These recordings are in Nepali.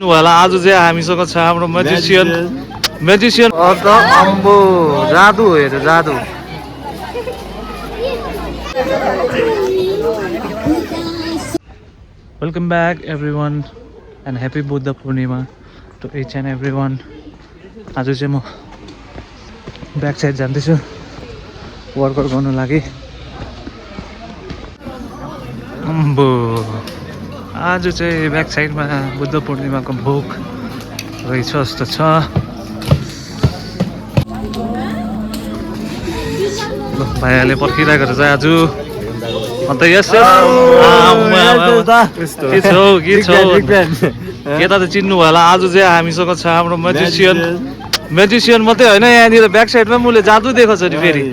होला आज चाहिँ हामीसँग छ हाम्रो म्याजिसियन अम्बो जादु हो हेर जादु welcome back everyone and happy Buddha Purnima to each and everyone. आज चाहिँ म ब्याक साइड जाँदैछु वर्कआउट गर्नु लागि। अम्बो आज चाहिँ ब्याक साइडमा बुद्ध पूर्णिमाको भोग रहेछ जस्तो छ। भाइहरूले पर्खिरहेको रहेछ आज। अन्त यस यता त चिन्नु होला आज चाहिँ हामीसँग छ हाम्रो म्याजिसियन मात्रै होइन यहाँनिर ब्याक साइडमा उसले जादु देखाएको छ नि फेरि।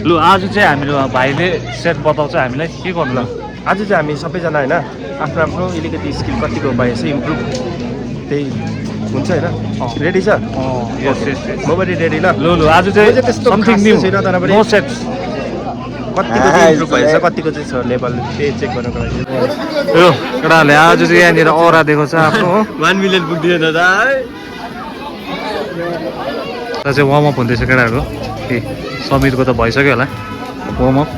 लु आज चाहिँ हामीले भाइले सेट बताउँछ हामीलाई के गर्नु। आज चाहिँ हामी सबैजना होइन आफ्नो आफ्नो अलिकति स्किल कतिको भएछ इम्प्रुभ त्यही हुन्छ होइन। रेडी छ? म पनि रेडी ल। लु आज चाहिँ समथिङ न्यू छैन तर पनि नो सेट्स कतिको चाहिँ इम्प्रुभ भएछ कतिको चाहिँ छ लेभल त्यही चेक गर्नको लागि। यो केटाहरूले आज चाहिँ यहाँनिर औरा दिएको छ आफ्नो 1 मिलियन पुग्दैन दादा चाहिँ वार्मअप हुँदैछ केटाहरूको। ए समीरको त भइसक्यो होला वार्मअप।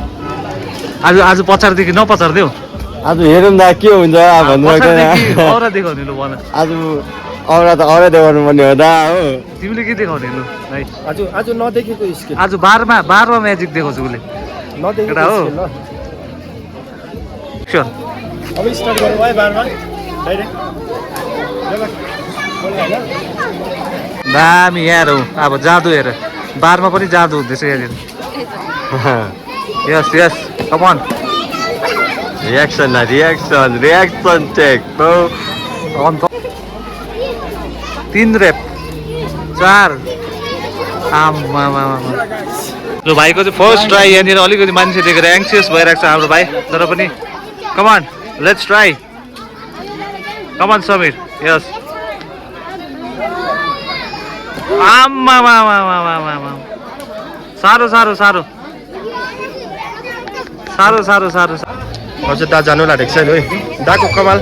आज पछाडिदेखि नपछार्दै हो। आज हेरौँ न के हुन्छ औरा देखाउने लु भन। आज औरा त औरा देखाउनु पर्ने हो दा हो। तिमीले के देखाउने लु भाइ? आज नदेखेको स्किल। आज बारमा म्याजिक देखाउँछु उसले नदेखेको हो। अब स्टार्ट गरौँ है बारमा डाइरेक्ट। दामी यार हो अब जादु हेर बारमा पनि जादु हुँदैछ यहाँनिर। Yes yes come on reaction take अन्त 3 रेप 4 जो भाइको चाहिँ फर्स्ट ट्राई यहाँनिर अलिकति मान्छे देखेर एङ्सियस भइरहेको छ हाम्रो भाइ तर पनि come on let's try come on Sameer yes साह्रो साह्रो साह्रो साह्रो साह्रो साह्रो हजुर दा जानु लागेको छैन है दाको कमाल।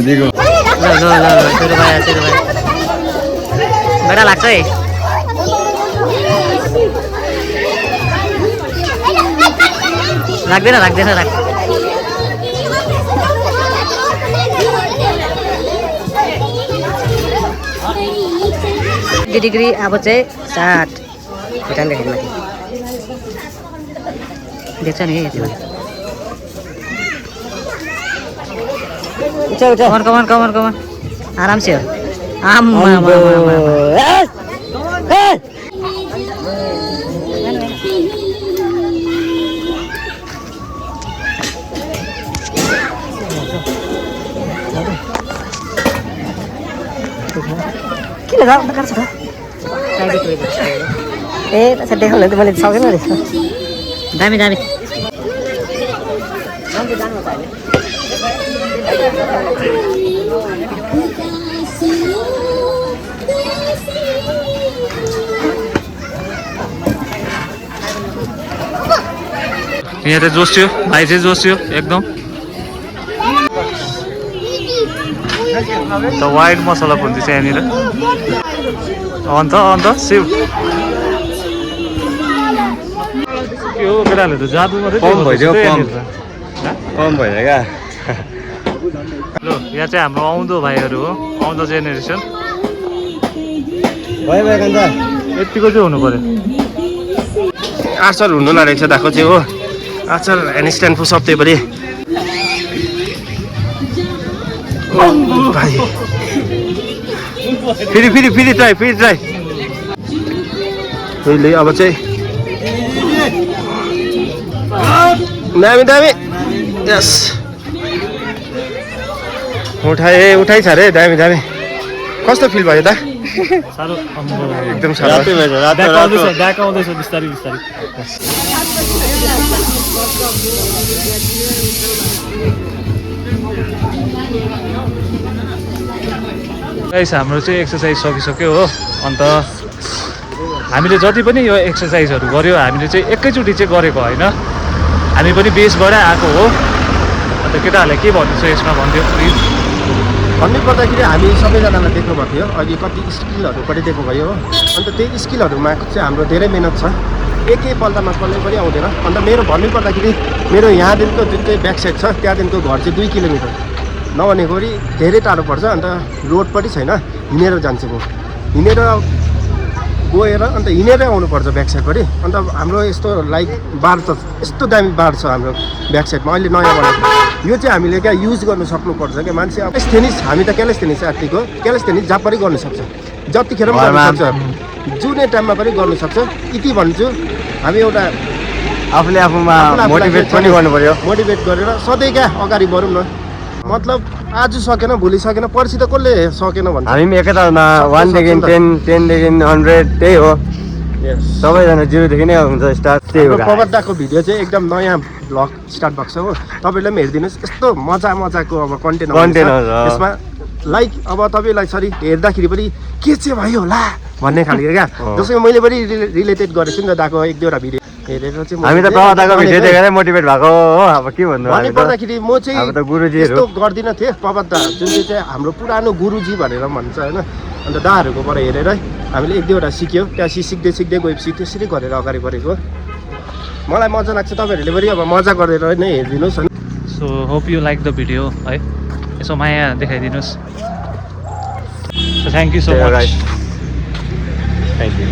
दिगो बेटा लाग्छ है लाग्दैन डिग्री अब चाहिँ 60 खुट्टा लेखेको माथि देख्छ नि यति कमान आराम से हो। किन देखाउँछ त ए त्यसो देखाउनु त मैले सकेन रहेछ। दामी यहाँ चाहिँ जोसियो भाइ चाहिँ जोसियो एकदम। वाइट मसला पुग्दैछ यहाँनिर। अन्त शिव के हो केटाहरूले त जादु मात्रै कम भइदियो कम भइदियो क्या। ल यहाँ चाहिँ हाम्रो आउँदो भाइहरू हो आउँदो जेनेरेसन। यतिको चाहिँ हुनु पर्यो। आचार हुनु लागेको छ दाको चाहिँ हो। आचार ह्यान्डस्ट्यान्ड पुसअप त्यही पनि भाइ फेरि ट्राई फेरि अब चाहिँ दामी यस उठाइ छ अरे दामी दामी कस्तो फिल भयो दा साह्रो एकदम साह्रो ब्याक आउँदैछ बिस्तारै बिस्तारै गाइस हाम्रो चाहिँ एक्सर्साइज सकिसक्यो हो अन्त हामीले जति पनि यो एक्सर्साइजहरू गर्यो हामीले चाहिँ एकैचोटि चाहिँ गरेको होइन हामी पनि बेसबाटै आएको हो अन्त केटाहरूले के भन्नु छ यसमा भनिदियो प्लिज भन्नुपर्दाखेरि हामी सबैजनालाई देख्नुभएको थियो अघि कति स्किलहरूपट्टि दिएको भयो हो अन्त त्यही स्किलहरूमा चाहिँ हाम्रो धेरै मिहिनेत छ एकैपल्टमा कसले पनि आउँदैन अन्त मेरो भन्नुपर्दाखेरि मेरो यहाँदेखिको जुन चाहिँ ब्याक साइड छ त्यहाँदेखिको घर चाहिँ 2 किलोमिटर नभनेको धेरै टाढो पर्छ अन्त रोड पनि छैन हिँडेर जान्छु म हिँडेर गएर अन्त हिँडेरै आउनुपर्छ ब्याक साइडपट्टि अन्त हाम्रो यस्तो लाइक बार त यस्तो दामी बार छ हाम्रो ब्याक साइडमा अहिले नयाँ बनाएको यो चाहिँ हामीले क्या युज गर्नु सक्नुपर्छ क्या मान्छे अब क्यालेस्थेनिक्स हामी त क्यालेस्थेनिक्स आर्टिक हो क्यालेस्थेनिक्स जहाँ पनि गर्नु सक्छ जतिखेर पनि गर्नु सक्छ जुनै टाइममा पनि गर्नु सक्छ यति भन्छु हामी एउटा आफूले आफूमा मोटिभेट पनि गर्नु पर्यो मोटिभेट गरेर सधैँ क्या अगाडि बढौँ न मतलब आज सकेन भोलि सकेन पर्सि त कसले सकेन भन्छ हामी पनि एकैतालमा 1 देखि 10 10 देखि 100 त्यही हो सबैजना 0 देखि नै हुन्छ स्टार्ट त्यही हो पवरदाको भिडियो चाहिँ एकदम नयाँ भ्लग स्टार्ट भएको छ हो तपाईँले पनि हेरिदिनुहोस् यस्तो मजाको अब कन्टेन्ट यसमा लाइक अब तपाईँलाई सरी हेर्दाखेरि पनि के चाहिँ भयो होला भन्ने खालको क्या जसमा मैले पनि रिलेटेड गरेको छु नि त दाको 1-2वटा भिडियो हेरेर चाहिँ हामी त प्रवताको भिडियो देखेरै मोटिभेट भएको हो अब के भन्नु भन्नु पर्दाखेरि म चाहिँ अब त गुरुजीहरु यस्तो गर्दिन थिएँ प्रवता जुन चाहिँ हाम्रो पुरानो गुरुजी भनेर भन्छ हैन अन्त दाहरुकोबाट हेरेर हामीले 1-2वटा सिक्यो त्यहाँ सिक्दै सिक्दै गएपछि त्यसरी गरेर अगाडि बढेको मलाई मजा लाग्छ तपाईहरुले पनि अब मजा गरेर नै हेर्दिनुस् हैन so hope you like the video है यसो माया देखाइदिनुस् so thank you so much thank you